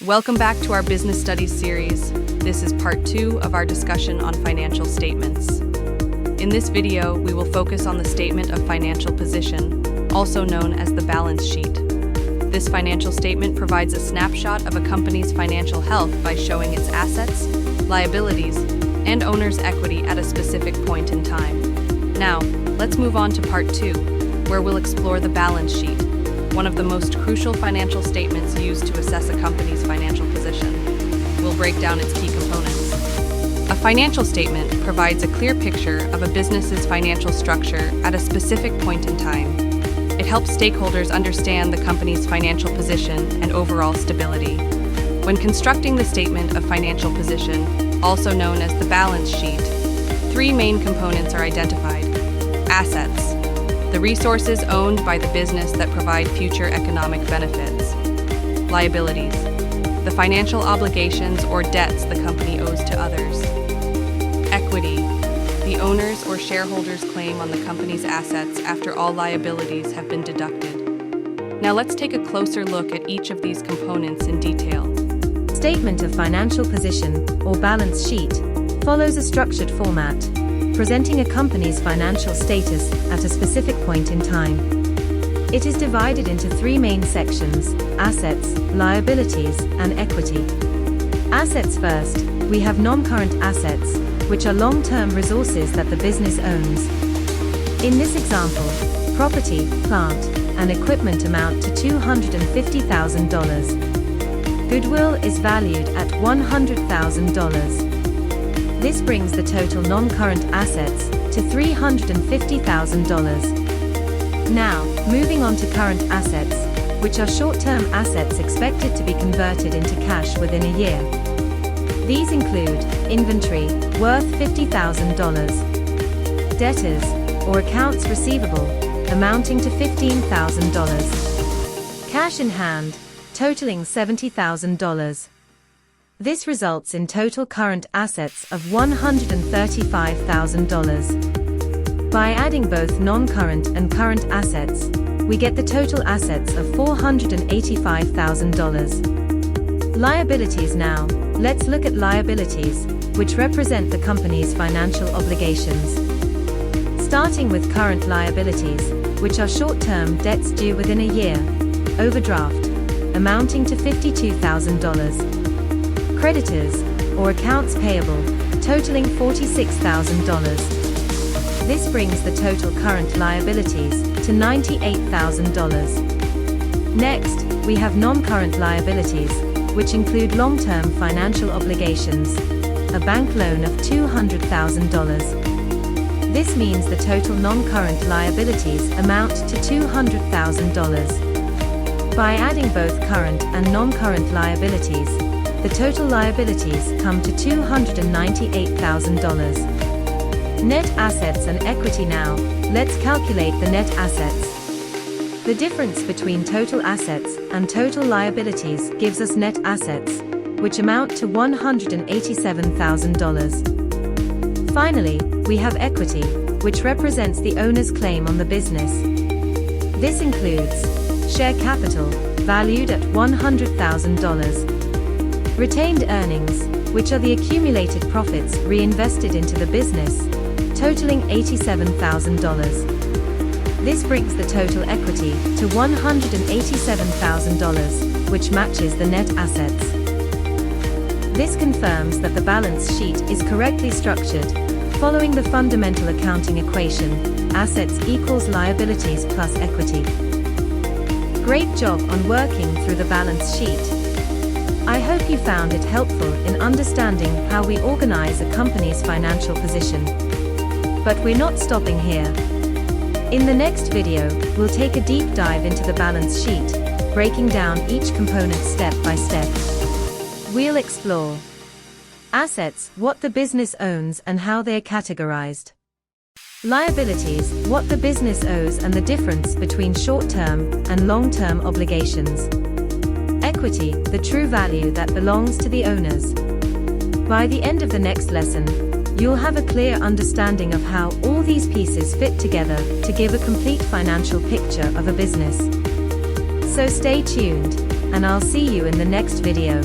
Welcome back to our Business Studies series. This is part 2 of our discussion on financial statements. In this video, we will focus on the statement of financial position, also known as the balance sheet. This financial statement provides a snapshot of a company's financial health by showing its assets, liabilities, and owner's equity at a specific point in time. Now, let's move on to part 2, where we'll explore the balance sheet, one of the most crucial financial statements used to assess a company's financial position. We'll break down its key components. A financial statement provides a clear picture of a business's financial structure at a specific point in time. It helps stakeholders understand the company's financial position and overall stability. When constructing the statement of financial position, also known as the balance sheet, 3 main components are identified. Assets, the resources owned by the business that provide future economic benefits. Liabilities, the financial obligations or debts the company owes to others. Equity, the owner's or shareholder's claim on the company's assets after all liabilities have been deducted. Now let's take a closer look at each of these components in detail. Statement of financial position, or balance sheet, follows a structured format, presenting a company's financial status at a specific point in time. It is divided into 3 main sections: assets, liabilities, and equity. Assets first, we have non-current assets, which are long-term resources that the business owns. In this example, property, plant, and equipment amount to $250,000. Goodwill is valued at $100,000. This brings the total non-current assets to $350,000. Now, moving on to current assets, which are short-term assets expected to be converted into cash within a year. These include inventory, worth $50,000, debtors, or accounts receivable, amounting to $15,000, cash in hand, totaling $70,000. This results in total current assets of $135,000. By adding both non-current and current assets, we get the total assets of $485,000. Liabilities now. Let's look at liabilities, which represent the company's financial obligations. Starting with current liabilities, which are short-term debts due within a year. Overdraft, amounting to $52,000. Creditors, or accounts payable, totaling $46,000. This brings the total current liabilities to $98,000. Next, we have non-current liabilities, which include long-term financial obligations, a bank loan of $200,000. This means the total non-current liabilities amount to $200,000. By adding both current and non-current liabilities, the total liabilities come to $298,000. Net assets and equity now. Let's calculate the net assets. The difference between total assets and total liabilities gives us net assets, which amount to $187,000. Finally, we have equity, which represents the owner's claim on the business. This includes share capital, valued at $100,000. Retained earnings, which are the accumulated profits reinvested into the business, totaling $87,000. This brings the total equity to $187,000, which matches the net assets. This confirms that the balance sheet is correctly structured, following the fundamental accounting equation, assets equals liabilities plus equity. Great job on working through the balance sheet. I hope you found it helpful in understanding how we organize a company's financial position. But we're not stopping here. In the next video, we'll take a deep dive into the balance sheet, breaking down each component step by step. We'll explore assets, what the business owns and how they're categorized. Liabilities, what the business owes and the difference between short-term and long-term obligations. Equity, the true value that belongs to the owners. By the end of the next lesson, you'll have a clear understanding of how all these pieces fit together to give a complete financial picture of a business. So stay tuned. and I'll see you in the next video.